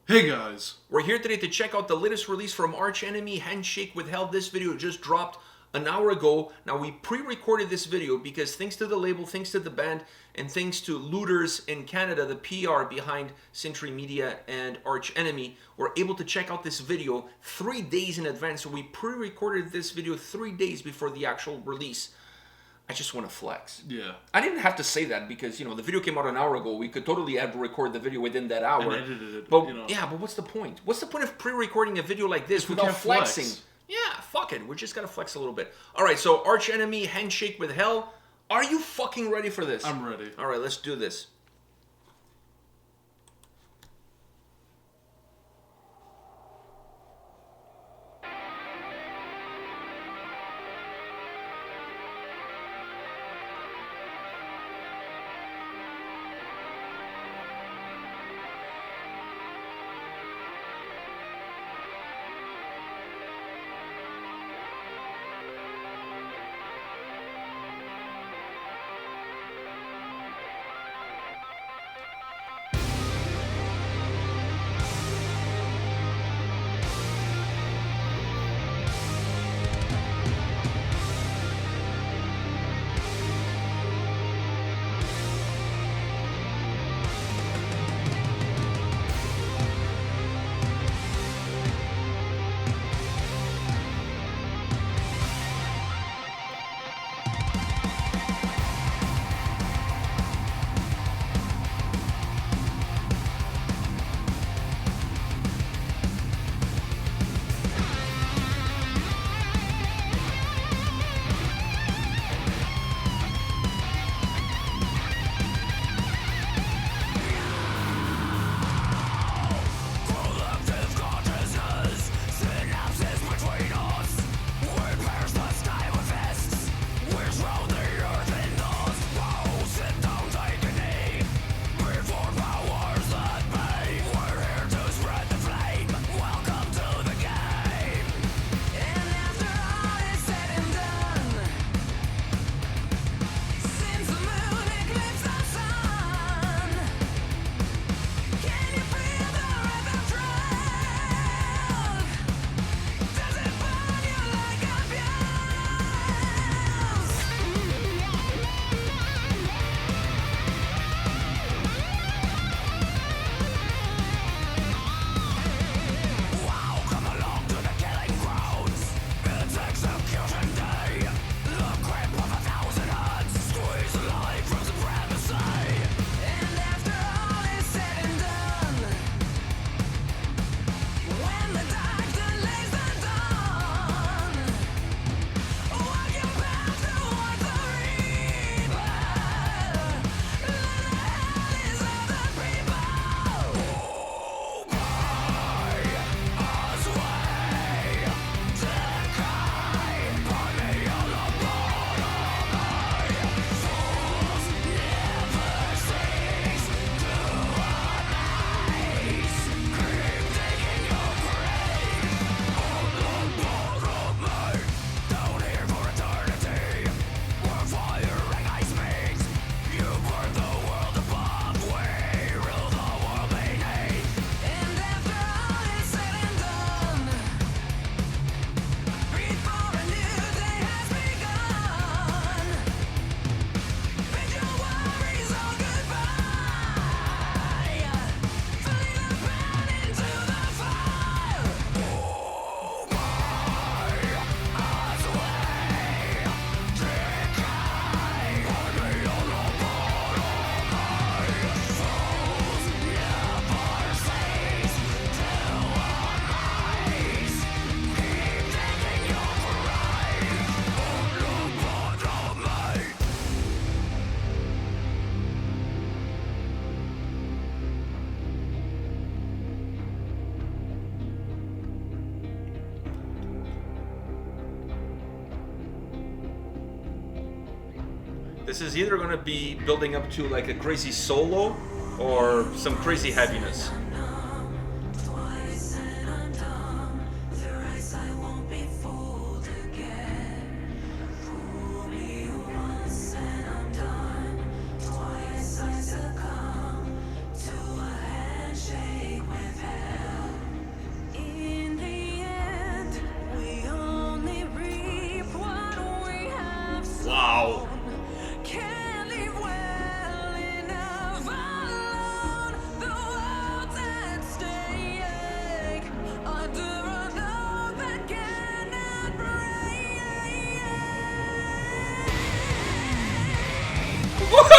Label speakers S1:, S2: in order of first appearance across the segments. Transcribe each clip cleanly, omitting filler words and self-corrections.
S1: Hey guys!
S2: We're here today to check out the latest release from Arch Enemy, Handshake with Hell. This video just dropped an hour ago. Now, we pre-recorded this video because thanks to the label, thanks to the band, and thanks to Looters in Canada, the PR behind Century Media and Arch Enemy, we're able to check out this video 3 days in advance. So we pre-recorded this video 3 days before the actual release. I just want to flex.
S1: Yeah.
S2: I didn't have to say that because, the video came out an hour ago. We could totally have record the video within that hour.
S1: And edited it,
S2: but, yeah, but what's the point? What's the point of pre-recording a video like this without flexing?
S1: Flex.
S2: Yeah, fuck it. We're just going to flex a little bit. All right, so Arch Enemy, Handshake with Hell. Are you fucking ready for this?
S1: I'm ready.
S2: All right, let's do this. This is either going to be building up to like a crazy solo or some crazy heaviness.
S3: Succumb to a handshake with hell.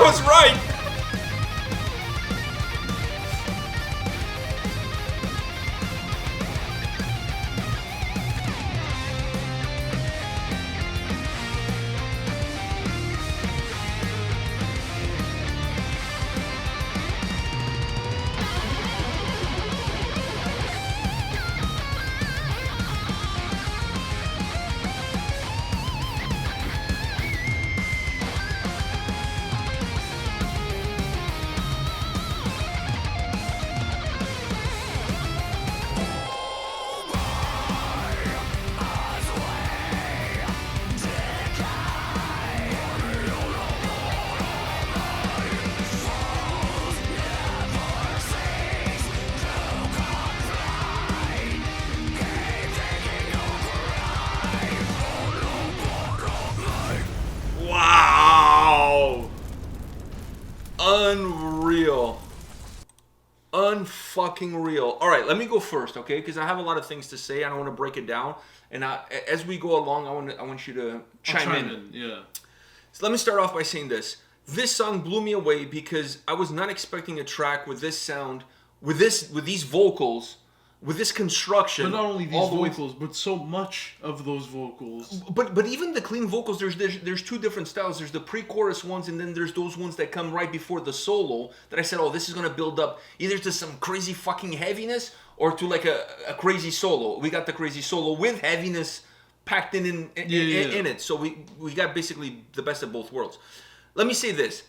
S2: was right. Wow. Unreal. Unfucking real. All right, let me go first, okay? Because I have a lot of things to say. I don't want to break it down. And as we go along, I want you to chime in.
S1: Yeah.
S2: So let me start off by saying this. This song blew me away because I was not expecting a track with this sound, with these vocals, with this construction.
S1: But not only these vocals, but so much of those vocals.
S2: But even the clean vocals, there's two different styles. There's the pre-chorus ones, and then there's those ones that come right before the solo that I said, oh, this is going to build up either to some crazy fucking heaviness or to like a crazy solo. We got the crazy solo with heaviness packed in it. So we got basically the best of both worlds. Let me say this.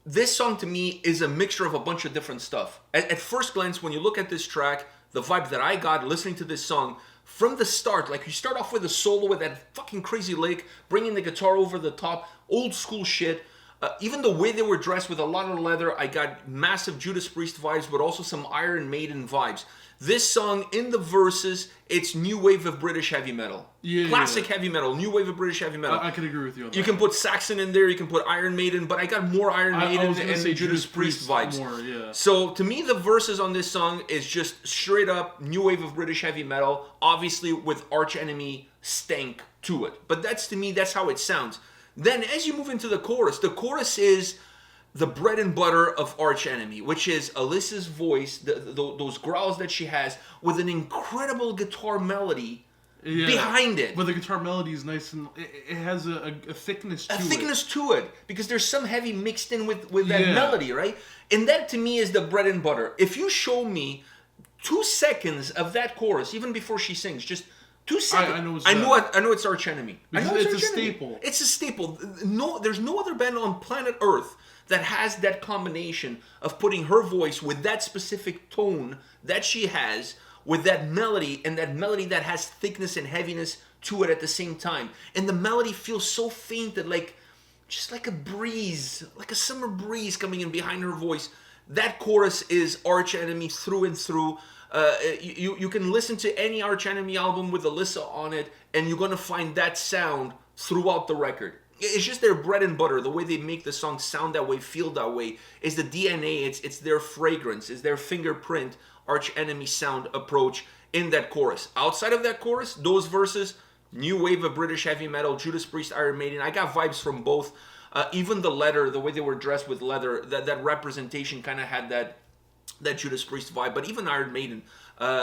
S2: This song to me is a mixture of a bunch of different stuff. At first glance, when you look at this track, the vibe that I got listening to this song from the start, like you start off with a solo with that fucking crazy lick, bringing the guitar over the top, old school shit. Even the way they were dressed with a lot of leather, I got massive Judas Priest vibes, but also some Iron Maiden vibes. This song, in the verses, it's new wave of British heavy metal. Classic heavy metal, new wave of British heavy metal.
S1: I can agree with you on that.
S2: You can put Saxon in there, you can put Iron Maiden, but I got more Iron Maiden and Judas Priest vibes.
S1: More.
S2: So, to me, the verses on this song is just straight up new wave of British heavy metal, obviously with Arch Enemy stank to it. But that's how it sounds. Then, as you move into the chorus is the bread and butter of Arch Enemy, which is Alyssa's voice, those growls that she has, with an incredible guitar melody behind it.
S1: But the guitar melody is nice and it has a thickness to it.
S2: A thickness to it, because there's some heavy mixed in with that melody, right? And that to me is the bread and butter. If you show me 2 seconds of that chorus, even before she sings, just 2 seconds. I know it's Arch Enemy.
S1: It's a staple.
S2: It's a staple. No, there's no other band on planet Earth that has that combination of putting her voice with that specific tone that she has, with that melody, and that melody that has thickness and heaviness to it at the same time. And the melody feels so faint that just like a breeze, like a summer breeze coming in behind her voice. That chorus is Arch Enemy through and through. You can listen to any Arch Enemy album with Alyssa on it, and you're going to find that sound throughout the record. It's just their bread and butter. The way they make the song sound that way, feel that way, is the DNA. It's their fragrance. It's their fingerprint, Arch Enemy sound approach in that chorus. Outside of that chorus, those verses, new wave of British heavy metal, Judas Priest, Iron Maiden. I got vibes from both. Even the leather, the way they were dressed with leather, that representation kind of had that Judas Priest vibe. But even Iron Maiden,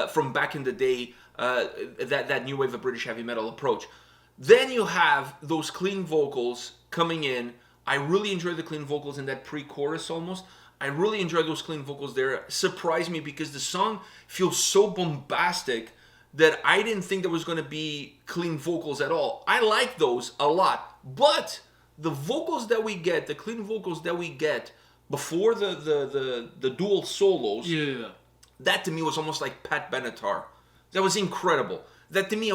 S2: from back in the day, that new wave of British heavy metal approach. Then you have those clean vocals coming in. I really enjoy the clean vocals in that pre-chorus almost. I really enjoy those clean vocals there. Surprised me because the song feels so bombastic that I didn't think there was going to be clean vocals at all. I like those a lot. But the vocals that we get, the clean vocals that we get before the dual solos, that to me was almost like Pat Benatar. That was incredible. That to me,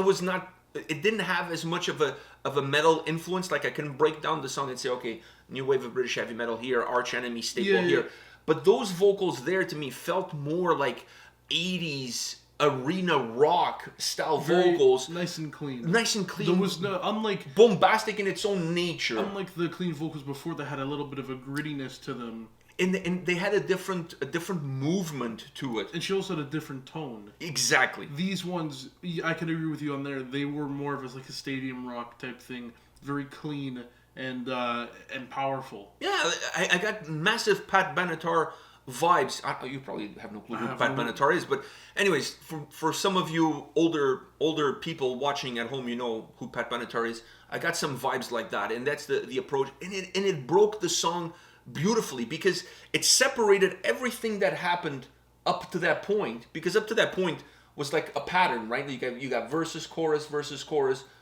S2: it didn't have as much of a metal influence. Like I can break down the song and say, okay, new wave of British heavy metal here, Arch Enemy staple here. But those vocals there to me felt more like 80s arena rock style vocals.
S1: Nice and clean.
S2: There was
S1: no, unlike
S2: bombastic in its own nature.
S1: Unlike the clean vocals before, that had a little bit of a grittiness to them.
S2: And they had a different movement to it.
S1: And she also had a different tone.
S2: Exactly.
S1: These ones, I can agree with you on there. They were more of like a stadium rock type thing. Very clean and powerful.
S2: Yeah, I got massive Pat Benatar vibes. You probably have no clue who Pat Benatar is, but anyways, for some of you older people watching at home, you know who Pat Benatar is. I got some vibes like that, and that's the approach, and it broke the song beautifully because it separated everything that happened up to that point. Because up to that point was like a pattern, right? You got versus chorus,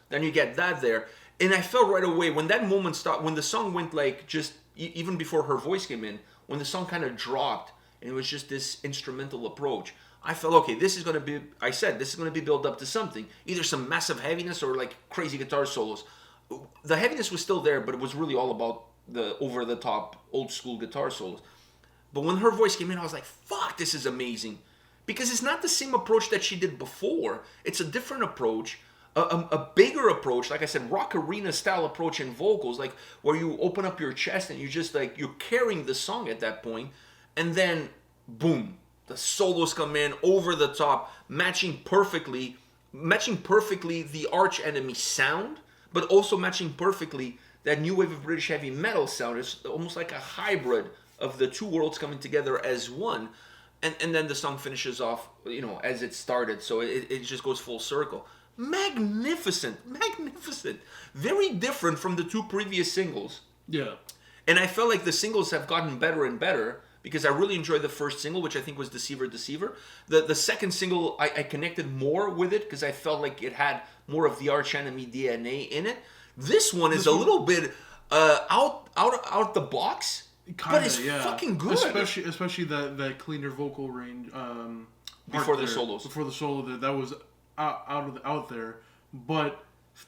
S2: then you get that there. And I felt right away when that moment stopped, when the song went like just even before her voice came in, when the song kind of dropped and it was just this instrumental approach, I felt, okay, this is going to be built up to something, either some massive heaviness or like crazy guitar solos. The heaviness was still there, but it was really all about the over the top old school guitar solos. But when her voice came in, I was like, fuck, this is amazing. Because it's not the same approach that she did before. It's a different approach. A bigger approach, like I said, rock arena style approach in vocals, like where you open up your chest and you just like you're carrying the song at that point, and then boom, the solos come in over the top, matching perfectly the Arch Enemy sound, but also matching perfectly that new wave of British heavy metal sound. It's almost like a hybrid of the two worlds coming together as one, and then the song finishes off, as it started, so it just goes full circle. Magnificent. Very different from the two previous singles.
S1: Yeah.
S2: And I felt like the singles have gotten better and better because I really enjoyed the first single, which I think was Deceiver. The second single, I connected more with it because I felt like it had more of the Arch Enemy DNA in it. This one is a little bit out the box, but it's fucking good.
S1: Especially that cleaner vocal range.
S2: Before the solos.
S1: Before the solo, that was out there, but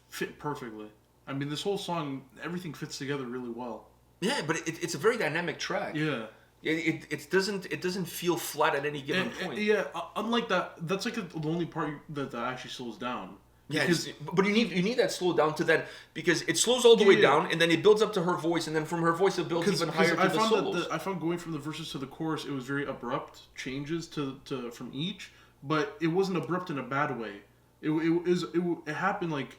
S1: fit perfectly. I mean, this whole song, everything fits together really well.
S2: Yeah, but it's a very dynamic track.
S1: Yeah.
S2: It doesn't feel flat at any given point.
S1: Unlike that, that's like the only part that actually slows down.
S2: Yeah, but you need that slow down to then, because it slows all the way down and then it builds up to her voice, and then from her voice it builds even higher to the solos.
S1: I found going from the verses to the chorus, it was very abrupt changes to from each, but it wasn't abrupt in a bad way. It happened like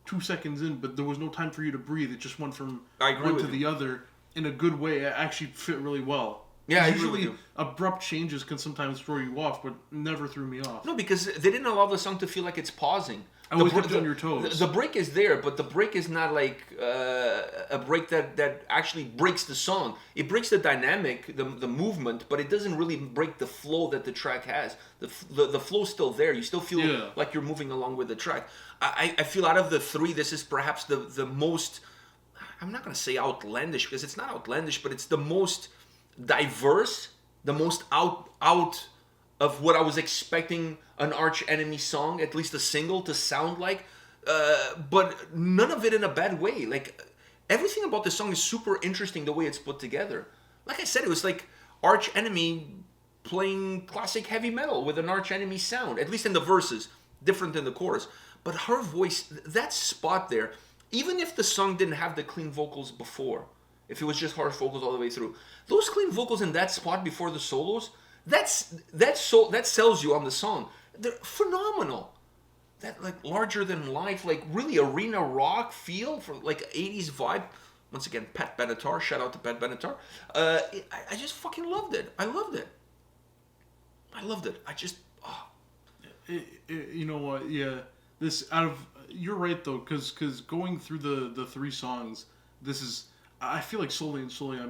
S1: 2 seconds in, but there was no time for you to breathe. It just went from one to the other in a good way. It actually fit really well.
S2: Yeah,
S1: usually abrupt changes can sometimes throw you off, but never threw me off.
S2: No, because they didn't allow the song to feel like it's pausing.
S1: Always kept you on your toes.
S2: The break is there, but the break is not like a break that actually breaks the song. It breaks the dynamic, the movement, but it doesn't really break the flow that the track has. The flow's still there. You still feel like you're moving along with the track. I feel out of the three, this is perhaps the most, I'm not going to say outlandish, because it's not outlandish, but it's the most diverse, the most out of what I was expecting an Arch Enemy song, at least a single, to sound like, but none of it in a bad way. Like, everything about this song is super interesting, the way it's put together. Like I said, it was like Arch Enemy playing classic heavy metal with an Arch Enemy sound, at least in the verses, different than the chorus. But her voice, that spot there, even if the song didn't have the clean vocals before, if it was just harsh vocals all the way through, those clean vocals in that spot before the solos, that sells you on the song. They're phenomenal. That like larger than life, like really arena rock feel for like 80s vibe. Once again, Pat Benatar. Shout out to Pat Benatar. I just fucking loved it. I loved it. I just. Oh.
S1: You know what? Yeah. This out of you're right though, because going through the three songs, this is. I feel like slowly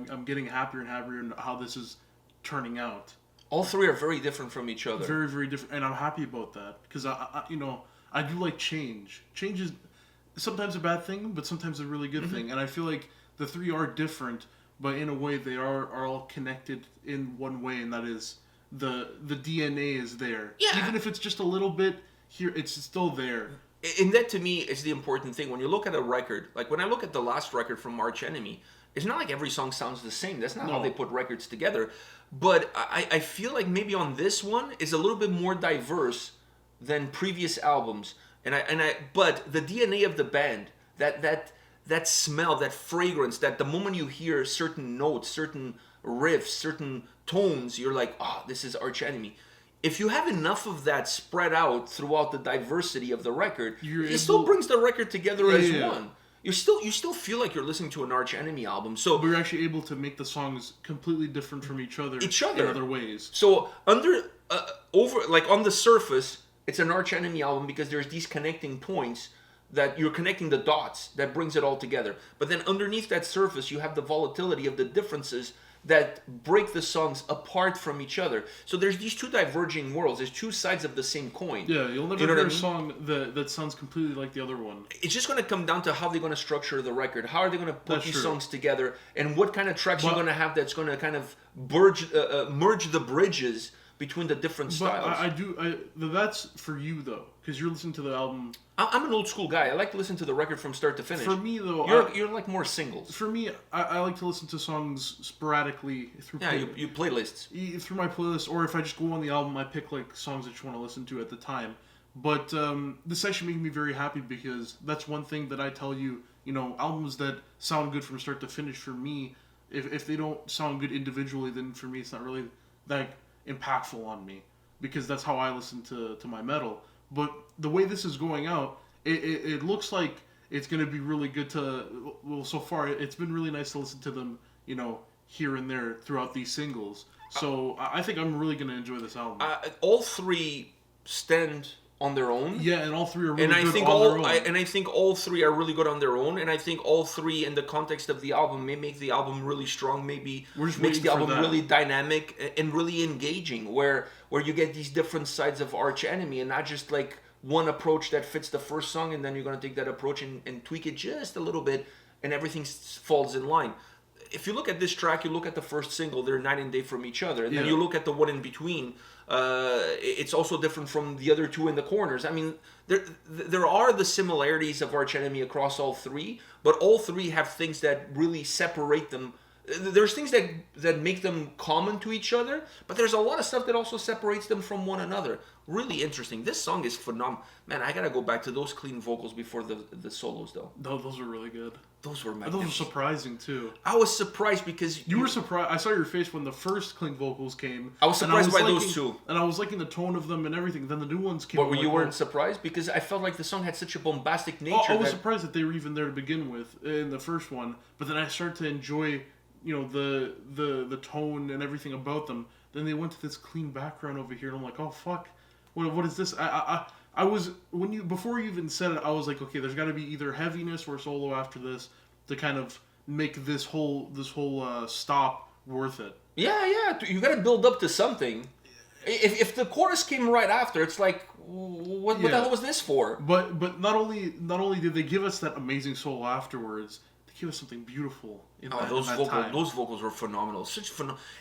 S1: I'm getting happier and happier in how this is turning out.
S2: All three are very different from each other.
S1: Very, very different, and I'm happy about that because I do like change. Change is sometimes a bad thing, but sometimes a really good thing. And I feel like the three are different, but in a way they are all connected in one way, and that is the DNA is there.
S2: Yeah.
S1: Even if it's just a little bit here, it's still there.
S2: And that to me is the important thing. When you look at a record, like when I look at the last record from Arch Enemy, it's not like every song sounds the same. That's not how they put records together. But I feel like maybe on this one is a little bit more diverse than previous albums. But the DNA of the band, that smell, that fragrance, that the moment you hear certain notes, certain riffs, certain tones, you're like, this is Arch Enemy. If you have enough of that spread out throughout the diversity of the record, it still brings the record together as one. you still feel like you're listening to an Arch Enemy album. So
S1: we're actually able to make the songs completely different from each other in other ways.
S2: So on the surface, it's an Arch Enemy album because there's these connecting points that you're connecting the dots that brings it all together. But then underneath that surface, you have the volatility of the differences that break the songs apart from each other. So there's these two diverging worlds. There's two sides of the same coin.
S1: Yeah, you'll never hear a song that sounds completely like the other one.
S2: It's just going to come down to how they're going to structure the record. How are they going to put these songs together? And what kind of tracks you're going to have that's going to kind of merge the bridges between the different styles.
S1: That's for you though, because you're listening to the album.
S2: I'm an old school guy. I like to listen to the record from start to finish.
S1: For me though,
S2: you're like more singles.
S1: For me, I like to listen to songs sporadically through.
S2: Yeah, you playlists
S1: through my playlist, or if I just go on the album, I pick like songs that you want to listen to at the time. But this actually made me very happy because that's one thing that I tell you. Albums that sound good from start to finish. For me, if they don't sound good individually, then for me it's not really that impactful on me, because that's how I listen to my metal. But the way this is going out, it looks like it's going to be really good so far it's been really nice to listen to them, here and there throughout these singles. So I think I'm really going to enjoy this album.
S2: All three stand on their own.
S1: Yeah, and all three are really good on their own.
S2: And I think all three are really good on their own. And I think all three, in the context of the album, may make the album really strong. Maybe makes the album really dynamic and really engaging, where you get these different sides of Arch Enemy, and not just like one approach that fits the first song, and then you're going to take that approach and tweak it just a little bit, and everything falls in line. If you look at this track, you look at the first single, they're night and day from each other. And then you look at the one in between, it's also different from the other two in the corners. I mean, there are the similarities of Arch Enemy across all three, but all three have things that really separate them. There's things that make them common to each other, but there's a lot of stuff that also separates them from one another. Really interesting. This song is phenomenal. Man, I gotta go back to those clean vocals before the solos, though.
S1: Those were really good.
S2: Those were magnificent.
S1: Those were surprising, too.
S2: I was surprised because...
S1: You were surprised. I saw your face when the first clean vocals came.
S2: I was surprised by those two.
S1: And I was liking the tone of them and everything. Then the new ones came.
S2: But you weren't surprised? Because I felt like the song had such a bombastic nature.
S1: I was surprised that they were even there to begin with in the first one. But then I started to enjoy, the tone and everything about them. Then they went to this clean background over here, and I'm like, oh, fuck. What is this? I was, before you even said it, I was like, okay, there's got to be either heaviness or solo after this to kind of make this whole stop worth it.
S2: Yeah, you got to build up to something. If the chorus came right after, it's like, what the hell was this for?
S1: But not only did they give us that amazing solo afterwards, they gave us something beautiful.
S2: Those vocals were phenomenal.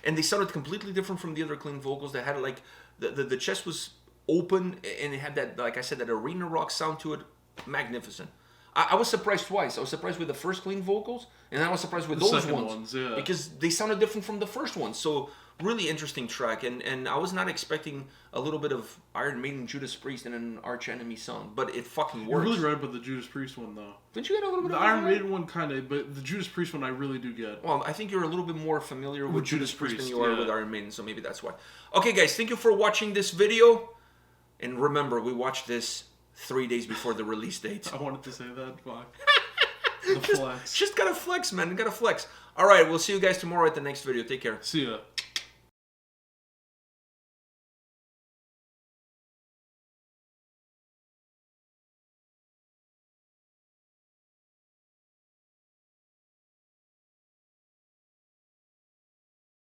S2: And they sounded completely different from the other clean vocals. They had like the chest was open, and it had that, like I said, that arena rock sound to it. Magnificent. I was surprised twice. I was surprised with the first clean vocals, and then I was surprised with those ones because they sounded different from the first one. So really interesting track, and I was not expecting a little bit of Iron Maiden, Judas Priest, and an Arch Enemy song, but it fucking works.
S1: You're really right about the Judas Priest one, though.
S2: Didn't you get a little bit
S1: the
S2: of
S1: Iron Maiden one, kind of, but the Judas Priest one I really do get.
S2: Well, I think you're a little bit more familiar with Judas Priest than you are with Iron Maiden, so maybe that's why. Okay, guys, thank you for watching this video, and remember, we watched this 3 days before the release date.
S1: I wanted to say that. Fuck. The flex.
S2: Just gotta flex, man. Gotta flex. All right, we'll see you guys tomorrow at the next video. Take care.
S1: See ya.